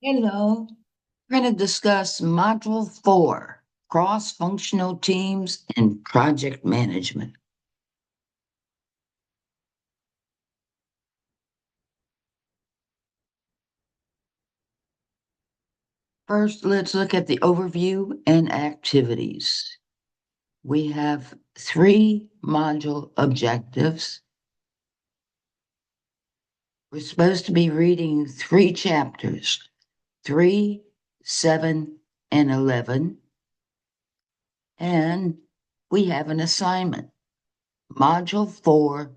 Hello. We're going to discuss Module 4, Cross-Functional Teams and Project Management. First, let's look at the overview and activities. We have 3 module objectives. We're supposed to be reading 3 chapters, 3, 7, and 11. And we have an assignment, Module 4,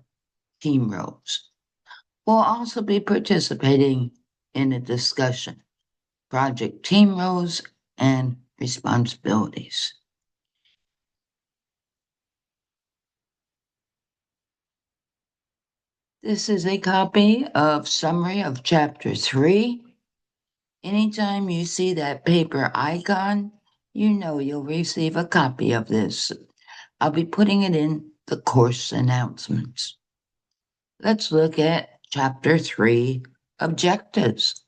Team Roles. We'll also be participating in a discussion, project team roles and responsibilities. This is a copy of summary of chapter 3. Anytime you see that paper icon, you know you'll receive a copy of this. I'll be putting it in the course announcements. Let's look at chapter 3, objectives.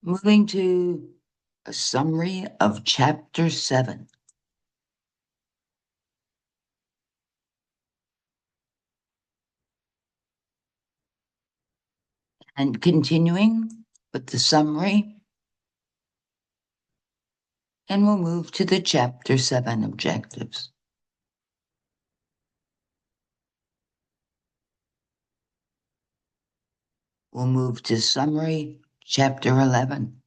Moving to a summary of chapter 7. And continuing with the summary, and we'll move to the chapter 7 objectives. We'll move to summary, chapter 11.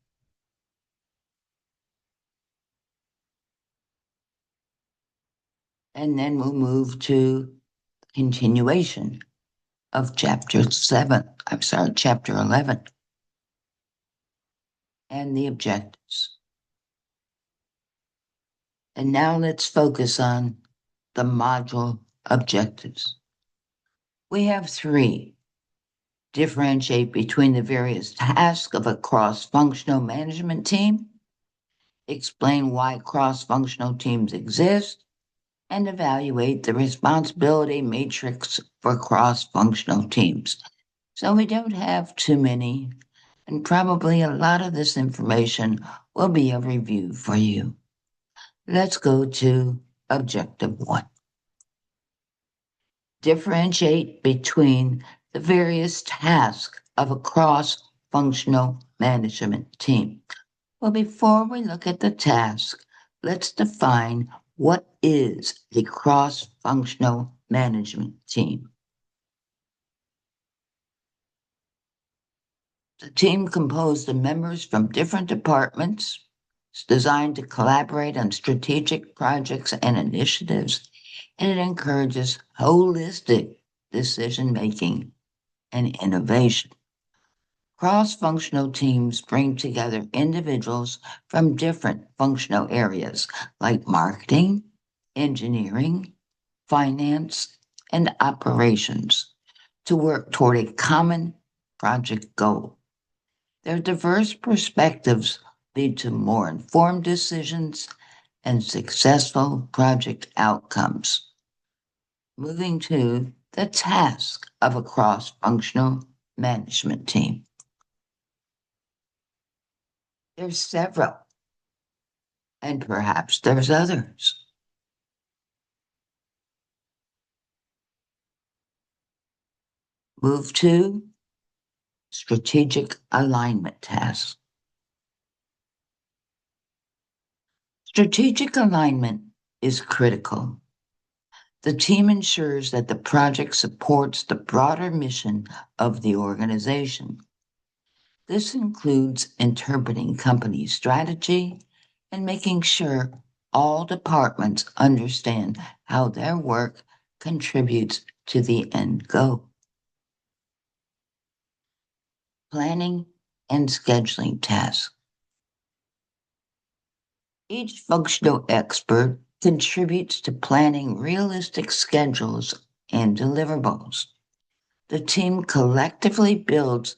And then we'll move to continuation of chapter 11, and the objectives. And now let's focus on the module objectives. We have 3. Differentiate between the various tasks of a cross-functional management team, explain why cross-functional teams exist, and evaluate the responsibility matrix for cross-functional teams. So we don't have too many, and probably a lot of this information will be a review for you. Let's go to objective 1. Differentiate between the various tasks of a cross-functional management team. Well, before we look at the task, let's define what is a cross-functional management team. The team composed of members from different departments. It's designed to collaborate on strategic projects and initiatives, and it encourages holistic decision-making and innovation. Cross-functional teams bring together individuals from different functional areas like marketing, engineering, finance, and operations to work toward a common project goal. Their diverse perspectives lead to more informed decisions and successful project outcomes. Moving to the task of a cross-functional management team. There's several, and perhaps there's others. Move to strategic alignment tasks. Strategic alignment is critical. The team ensures that the project supports the broader mission of the organization. This includes interpreting company strategy and making sure all departments understand how their work contributes to the end goal. Planning and scheduling tasks. Each functional expert contributes to planning realistic schedules and deliverables. The team collectively builds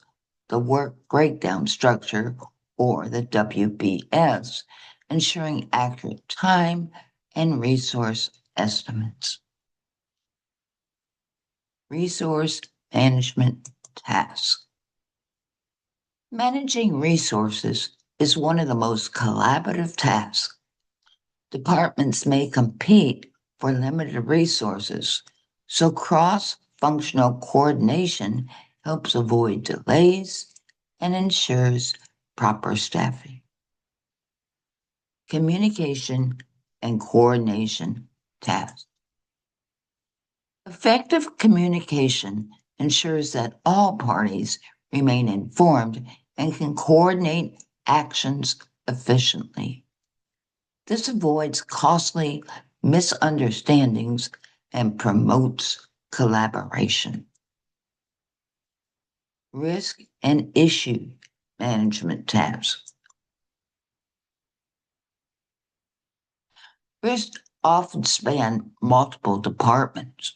the work breakdown structure, or the WBS, ensuring accurate time and resource estimates. Resource management tasks. Managing resources is one of the most collaborative tasks. Departments may compete for limited resources, so cross-functional coordination helps avoid delays and ensures proper staffing. Communication and coordination tasks. Effective communication ensures that all parties remain informed and can coordinate actions efficiently. This avoids costly misunderstandings and promotes collaboration. Risk and issue management tasks. Risks often span multiple departments.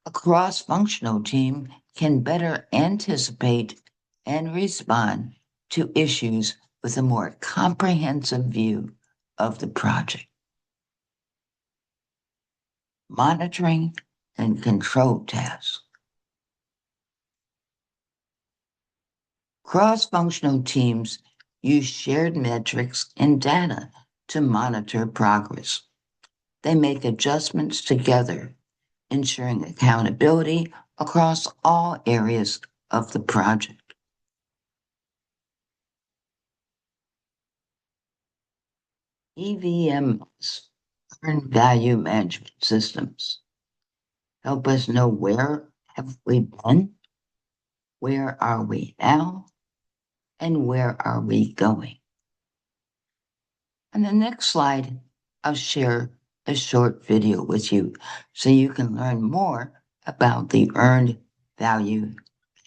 A cross-functional team can better anticipate and respond to issues with a more comprehensive view of the project. Monitoring and control tasks. Cross-functional teams use shared metrics and data to monitor progress. They make adjustments together, ensuring accountability across all areas of the project. EVMs, Earned Value Management Systems, help us know where have we been, where are we now, and where are we going. On the next slide, I'll share a short video with you so you can learn more about the Earned Value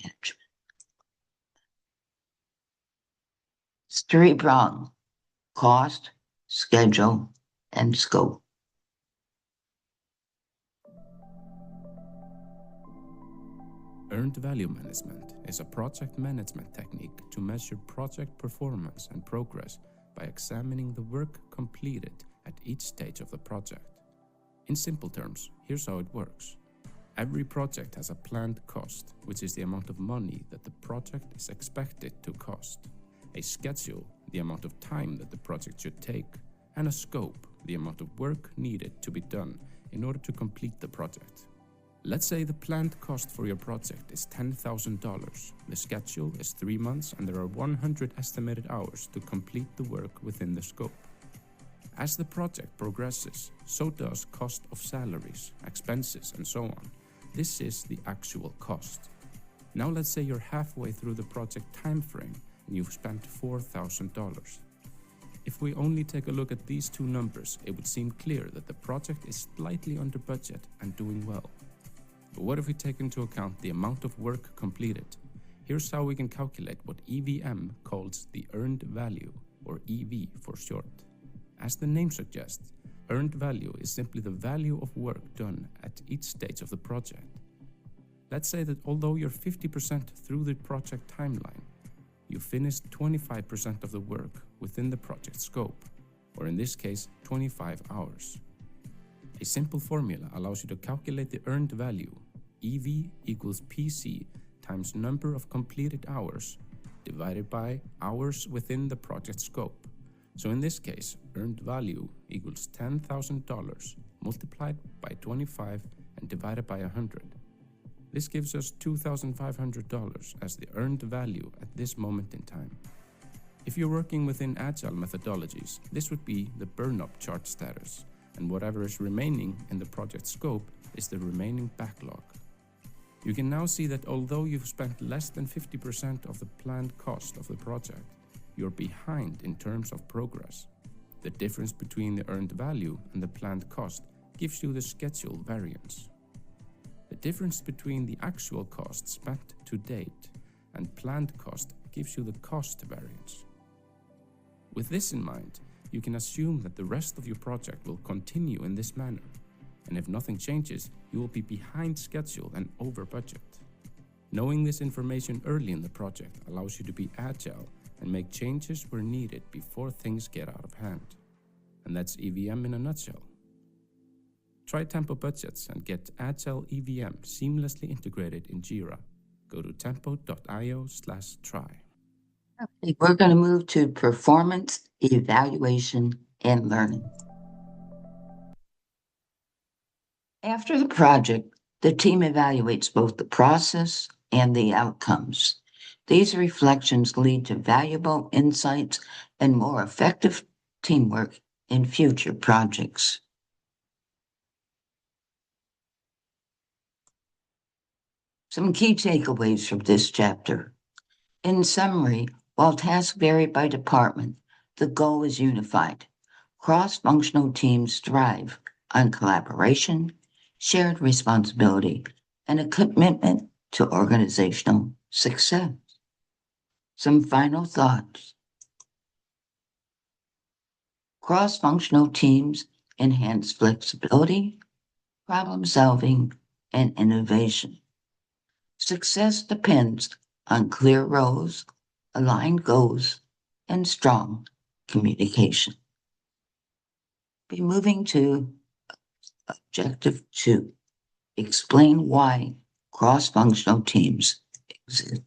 Management. It's three-pronged: cost, schedule, and scope. Earned value management is a project management technique to measure project performance and progress by examining the work completed at each stage of the project. In simple terms, here's how it works. Every project has a planned cost, which is the amount of money that the project is expected to cost, a schedule, the amount of time that the project should take, and a scope, the amount of work needed to be done in order to complete the project. Let's say the planned cost for your project is $10,000. The schedule is 3 months and there are 100 estimated hours to complete the work within the scope. As the project progresses, so does cost of salaries, expenses, and so on. This is the actual cost. Now let's say you're halfway through the project timeframe and you've spent $4,000. If we only take a look at these two numbers, it would seem clear that the project is slightly under budget and doing well. But what if we take into account the amount of work completed? Here's how we can calculate what EVM calls the earned value, or EV for short. As the name suggests, earned value is simply the value of work done at each stage of the project. Let's say that although you're 50% through the project timeline, you finished 25% of the work within the project scope, or in this case, 25 hours. A simple formula allows you to calculate the earned value. EV equals PC times number of completed hours divided by hours within the project scope. So in this case, earned value equals $10,000 multiplied by 25 and divided by 100. This gives us $2,500 as the earned value at this moment in time. If you're working within agile methodologies, this would be the burn-up chart status, and whatever is remaining in the project scope is the remaining backlog. You can now see that although you've spent less than 50% of the planned cost of the project, you're behind in terms of progress. The difference between the earned value and the planned cost gives you the schedule variance. The difference between the actual cost spent to date and planned cost gives you the cost variance. With this in mind, you can assume that the rest of your project will continue in this manner, and if nothing changes, you will be behind schedule and over budget. Knowing this information early in the project allows you to be agile and make changes where needed before things get out of hand. And that's EVM in a nutshell. Try Tempo Budgets and get Agile EVM seamlessly integrated in Jira. Go to tempo.io/try. Okay, we're going to move to performance, evaluation, and learning. After the project, the team evaluates both the process and the outcomes. These reflections lead to valuable insights and more effective teamwork in future projects. Some key takeaways from this chapter. In summary, while tasks vary by department, the goal is unified. Cross-functional teams thrive on collaboration, shared responsibility, and a commitment to organizational success. Some final thoughts. Cross-functional teams enhance flexibility, problem solving, and innovation. Success depends on clear roles, aligned goals, and strong communication. Be moving to Objective 2. Explain why cross-functional teams exist.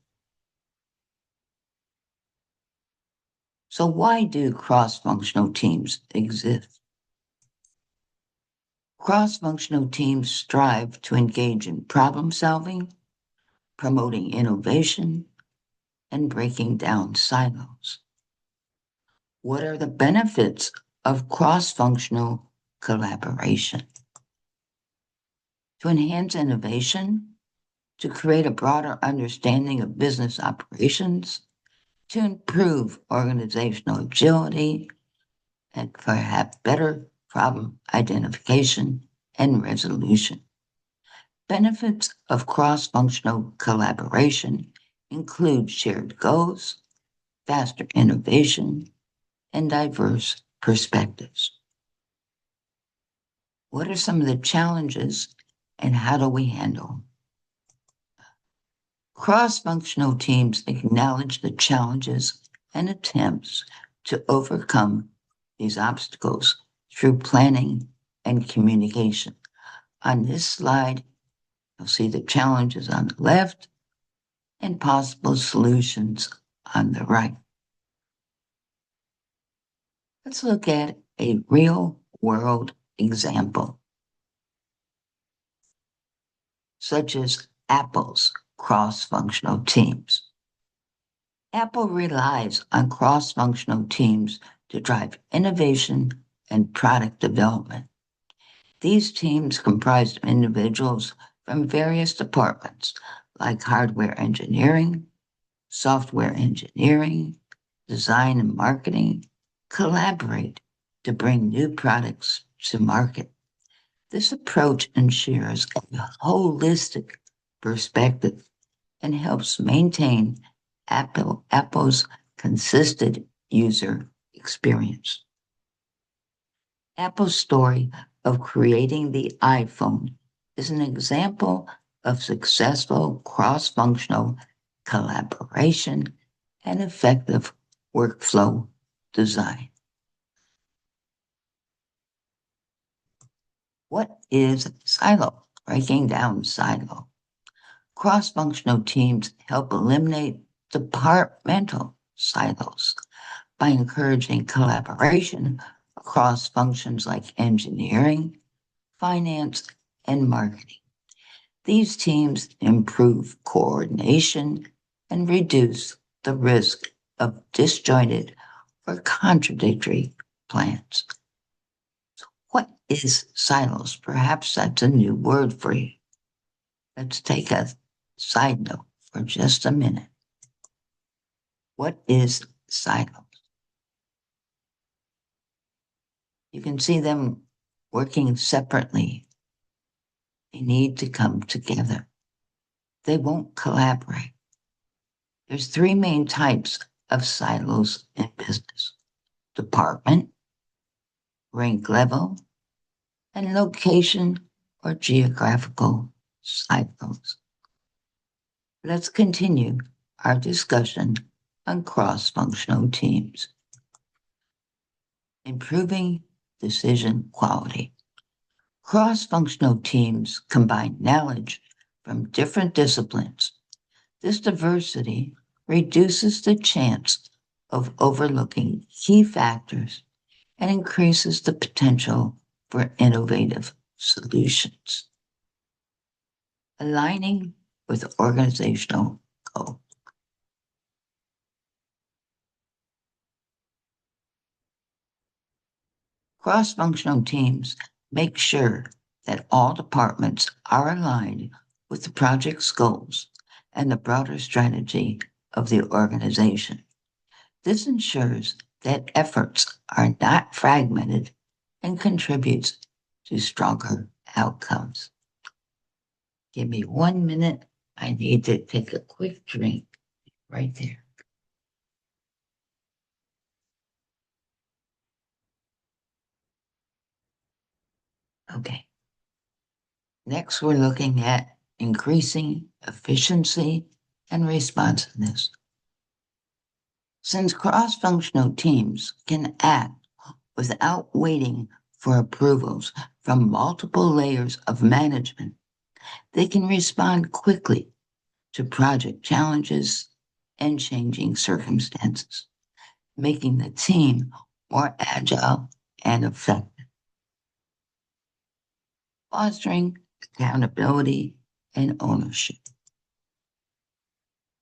So why do cross-functional teams exist? Cross-functional teams strive to engage in problem solving, promoting innovation, and breaking down silos. What are the benefits of cross-functional collaboration? To enhance innovation, to create a broader understanding of business operations, to improve organizational agility, and perhaps better problem identification and resolution. Benefits of cross-functional collaboration include shared goals, faster innovation, and diverse perspectives. What are some of the challenges and how do we handle? Cross-functional teams acknowledge the challenges and attempts to overcome these obstacles through planning and communication. On this slide, you'll see the challenges on the left and possible solutions on the right. Let's look at a real-world example, such as Apple's cross-functional teams. Apple relies on cross-functional teams to drive innovation and product development. These teams comprise individuals from various departments like hardware engineering, software engineering, design and marketing, collaborate to bring new products to market. This approach ensures a holistic perspective and helps maintain Apple's consistent user experience. Apple's story of creating the iPhone is an example of successful cross-functional collaboration and effective workflow design. What is silo? Breaking down silo. Cross-functional teams help eliminate departmental silos by encouraging collaboration across functions like engineering, finance, and marketing. These teams improve coordination and reduce the risk of disjointed or contradictory plans. So what is silos? Perhaps that's a new word for you. Let's take a side note for just a minute. What is silos? You can see them working separately. They need to come together. They won't collaborate. There's three main types of silos in business: department, rank level, and location or geographical silos. Let's continue our discussion on cross-functional teams. Improving decision quality. Cross-functional teams combine knowledge from different disciplines This diversity reduces the chance of overlooking key factors and increases the potential for innovative solutions. Aligning with organizational goals. Cross-functional teams make sure that all departments are aligned with the project's goals and the broader strategy of the organization. This ensures that efforts are not fragmented and contributes to stronger outcomes. Give me 1 minute. I need to take a quick drink right there. Okay. Next, we're looking at increasing efficiency and responsiveness. Since cross-functional teams can act without waiting for approvals from multiple layers of management, they can respond quickly to project challenges and changing circumstances, making the team more agile and effective. Fostering accountability and ownership.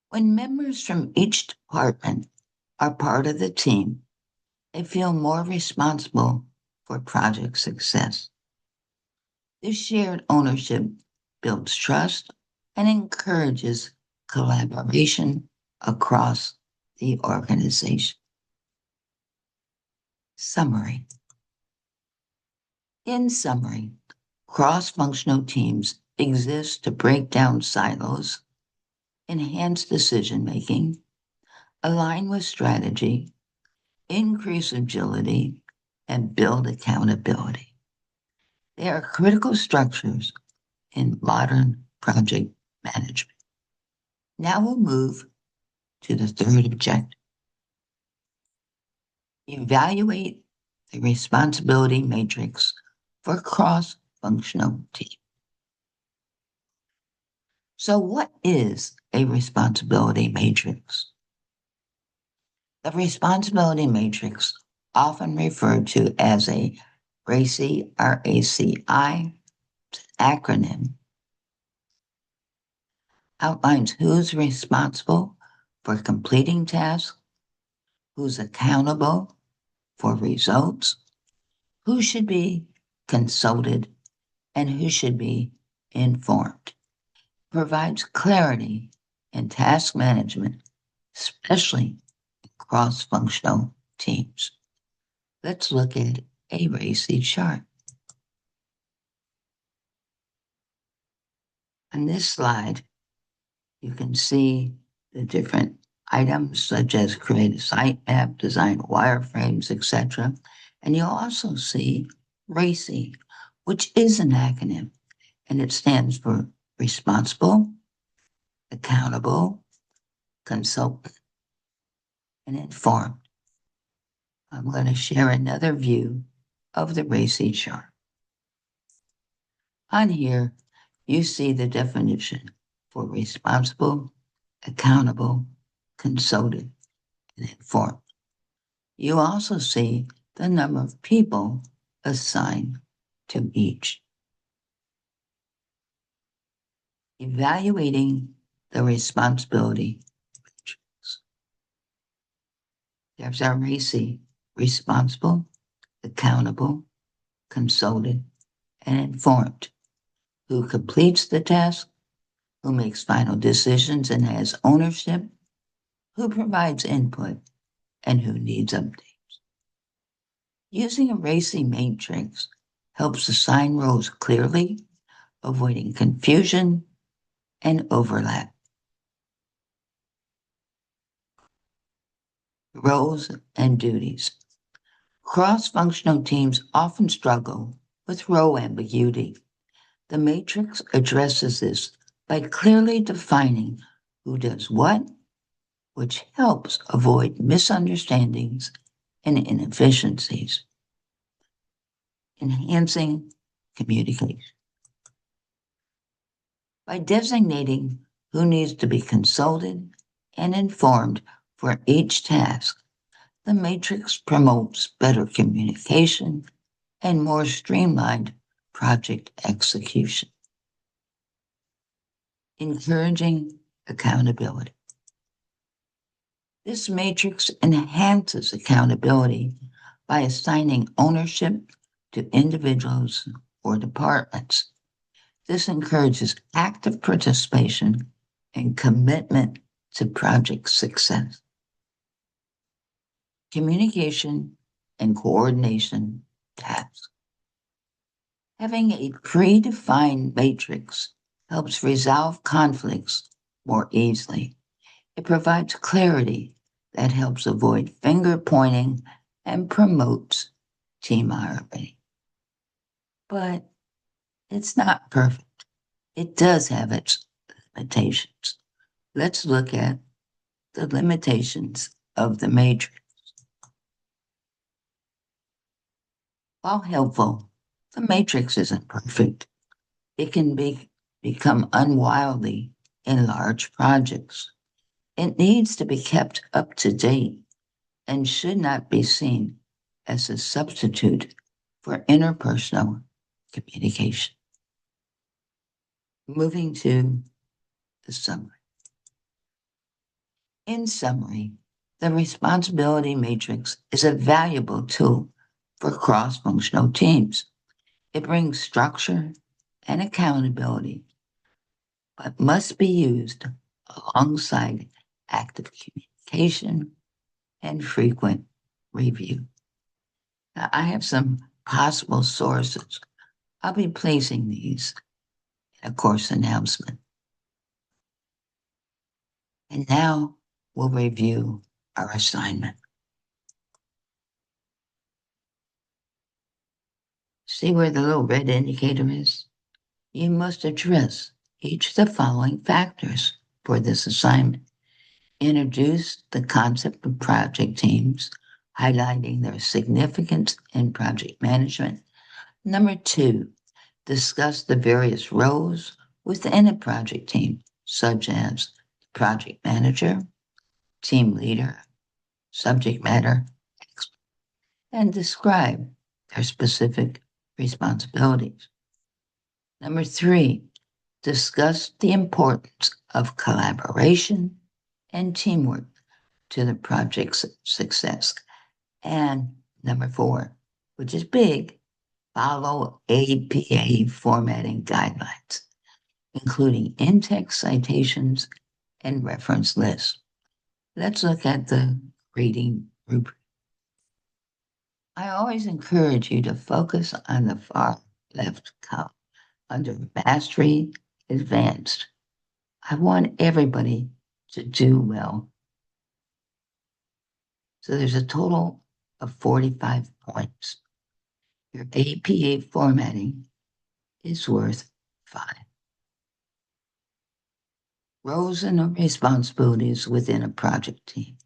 When members from each department are part of the team, they feel more responsible for project success. This shared ownership builds trust and encourages collaboration across the organization. Summary. In summary, cross-functional teams exist to break down silos, enhance decision-making, align with strategy, increase agility, and build accountability. They are critical structures in modern project management. Now we'll move to the third objective. Evaluate the responsibility matrix for cross-functional teams. So what is a responsibility matrix? The responsibility matrix, often referred to as a RACI, R-A-C-I acronym, outlines who's responsible for completing tasks, who's accountable for results, who should be consulted, and who should be informed. Provides clarity in task management, especially cross-functional teams. Let's look at a RACI chart. On this slide, you can see the different items such as create a site map, design wireframes, etc. And you'll also see RACI, which is an acronym, and it stands for responsible, accountable, consultant, and informed. I'm going to share another view of the RACI chart. On here, you see the definition for responsible, accountable, consulted, and informed. You also see the number of people assigned to each. Evaluating the responsibility matrix. There's our RACI: responsible, accountable, consulted, and informed. Who completes the task, who makes final decisions and has ownership, who provides input, and who needs updates. Using a RACI matrix helps assign roles clearly, avoiding confusion and overlap. Roles and duties. Cross-functional teams often struggle with role ambiguity. The matrix addresses this by clearly defining who does what, which helps avoid misunderstandings and inefficiencies. Enhancing communication. By designating who needs to be consulted and informed for each task. The matrix promotes better communication and more streamlined project execution. Encouraging accountability. This matrix enhances accountability by assigning ownership to individuals or departments. This encourages active participation and commitment to project success. Communication and coordination tasks. Having a predefined matrix helps resolve conflicts more easily. It provides clarity that helps avoid finger pointing and promotes team harmony. But it's not perfect. It does have its limitations. Let's look at the limitations of the matrix. While helpful, the matrix isn't perfect. It can become unwieldy in large projects. It needs to be kept up to date and should not be seen as a substitute for interpersonal communication. Moving to the summary. In summary, the responsibility matrix is a valuable tool for cross-functional teams. It brings structure and accountability, but must be used alongside active communication and frequent review. Now, I have some possible sources. I'll be placing these in a course announcement. And now we'll review our assignment. See where the little red indicator is? You must address each of the following factors for this assignment. Introduce the concept of project teams, highlighting their significance in project management. Number 2, discuss the various roles within a project team, such as project manager, team leader, subject matter expert, and describe their specific responsibilities. Number 3, discuss the importance of collaboration and teamwork to the project's success. And number 4, which is big, follow APA formatting guidelines, including in-text citations and reference lists. Let's look at the grading rubric. I always encourage you to focus on the far left column under Mastery Advanced. I want everybody to do well. So there's a total of 45 points. Your APA formatting is worth 5. Roles and responsibilities within a project team.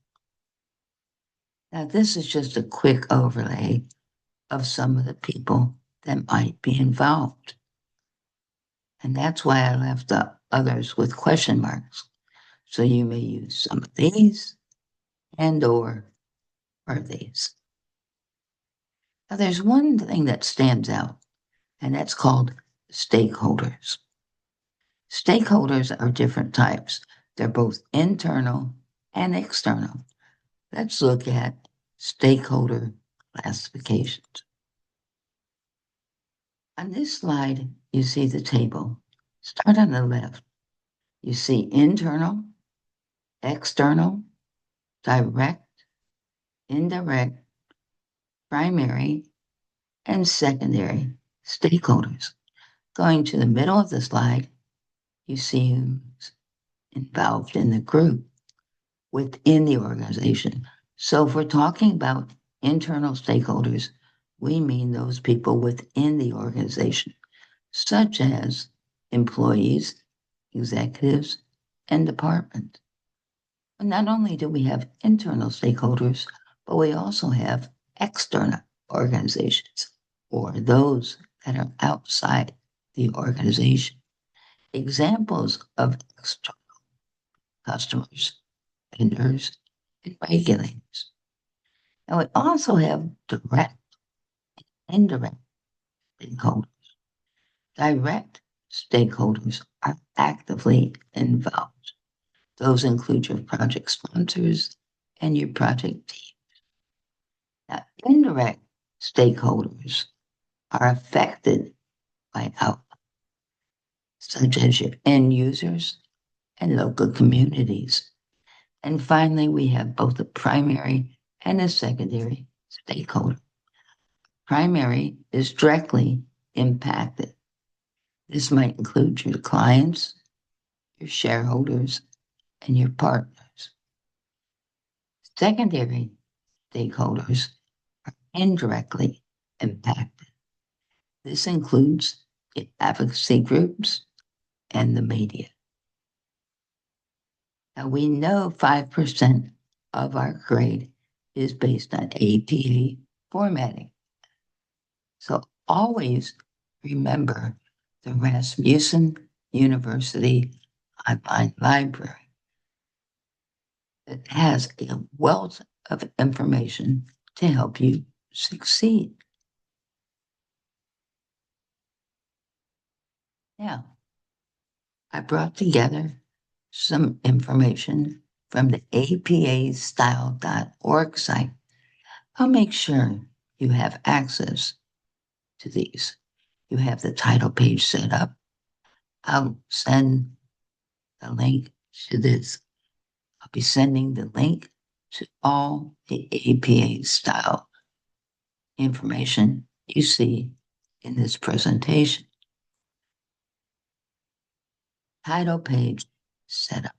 Now, this is just a quick overlay of some of the people that might be involved. And that's why I left the others with question marks. So you may use some of these and or these. Now, there's one thing that stands out, and that's called stakeholders. Stakeholders are different types. They're both internal and external. Let's look at stakeholder classifications. On this slide, you see the table. Start on the left. You see internal, external, direct, indirect, primary, and secondary stakeholders. Going to the middle of the slide, you see who's involved in the group within the organization. So if we're talking about internal stakeholders, we mean those people within the organization, such as employees, executives, and departments. And not only do we have internal stakeholders, but we also have external organizations, or those that are outside the organization. Examples of external customers, vendors, and regulators. And we also have direct and indirect stakeholders. Direct stakeholders are actively involved. Those include your project sponsors and your project team. Now, indirect stakeholders are affected by outcomes, such as your end users and local communities. And finally, we have both a primary and a secondary stakeholder. Primary is directly impacted. This might include your clients, your shareholders, and your partners. Secondary stakeholders are indirectly impacted. This includes the advocacy groups and the media. Now, we know 5% of our grade is based on APA formatting. So always remember the Rasmussen University Online Library. It has a wealth of information to help you succeed. Now, I brought together some information from the apastyle.org site. I'll make sure you have access to these. You have the title page set up. I'll send the link to this. I'll be sending the link to all the APA style information you see in this presentation. Title page set up.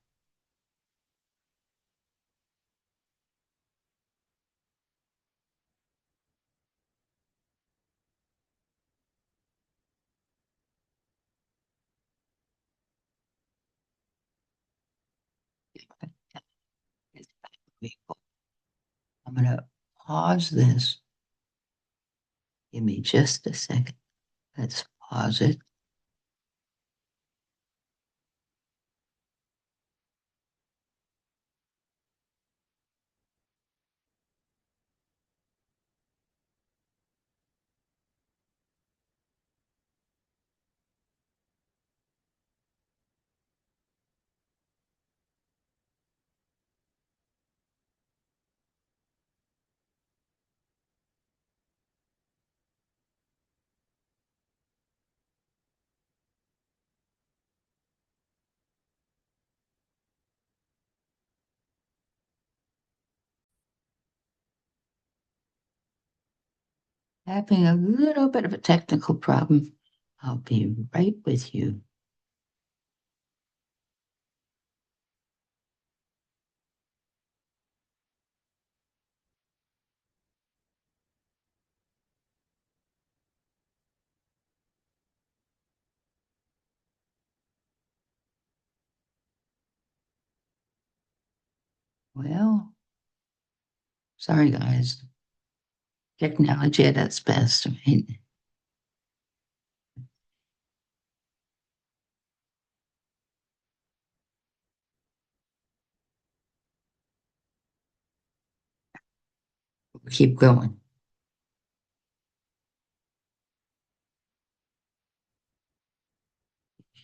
I'm going to pause this. Give me just a second. Let's pause it. Having a little bit of a technical problem. I'll be right with you. Well, sorry guys. Technology at its best, right? We'll keep going.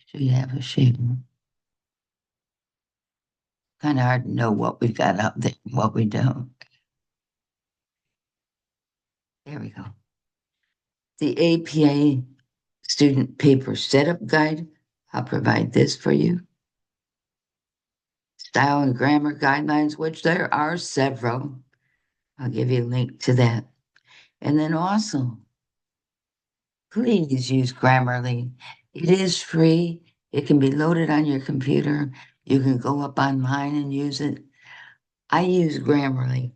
So you have a shape. Kind of hard to know what we got up there and what we don't. There we go. The APA Student Paper Setup Guide. I'll provide this for you. Style and grammar guidelines, which there are several. I'll give you a link to that. And then also, please use Grammarly. It is free. It can be loaded on your computer. You can go up online and use it. I use Grammarly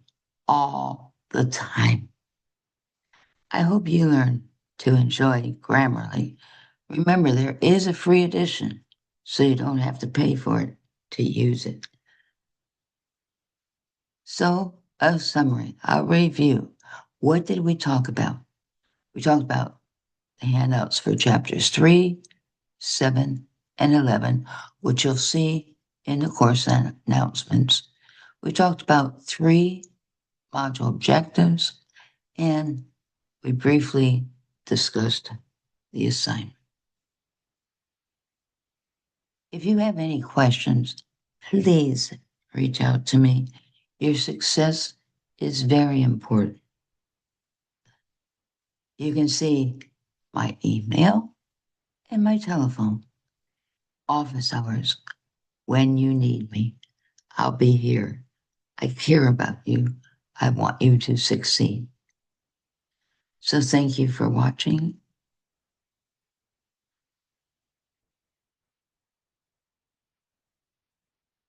all the time. I hope you learn to enjoy Grammarly. Remember, there is a free edition, so you don't have to pay for it to use it. So, a summary, a review. What did we talk about? We talked about the handouts for chapters 3, 7, and 11, which you'll see in the course announcements, we talked about 3 module objectives, and we briefly discussed the assignment. If you have any questions, please reach out to me. Your success is very important. You can see my email and my telephone. Office hours. When you need me, I'll be here. I care about you. I want you to succeed. So thank you for watching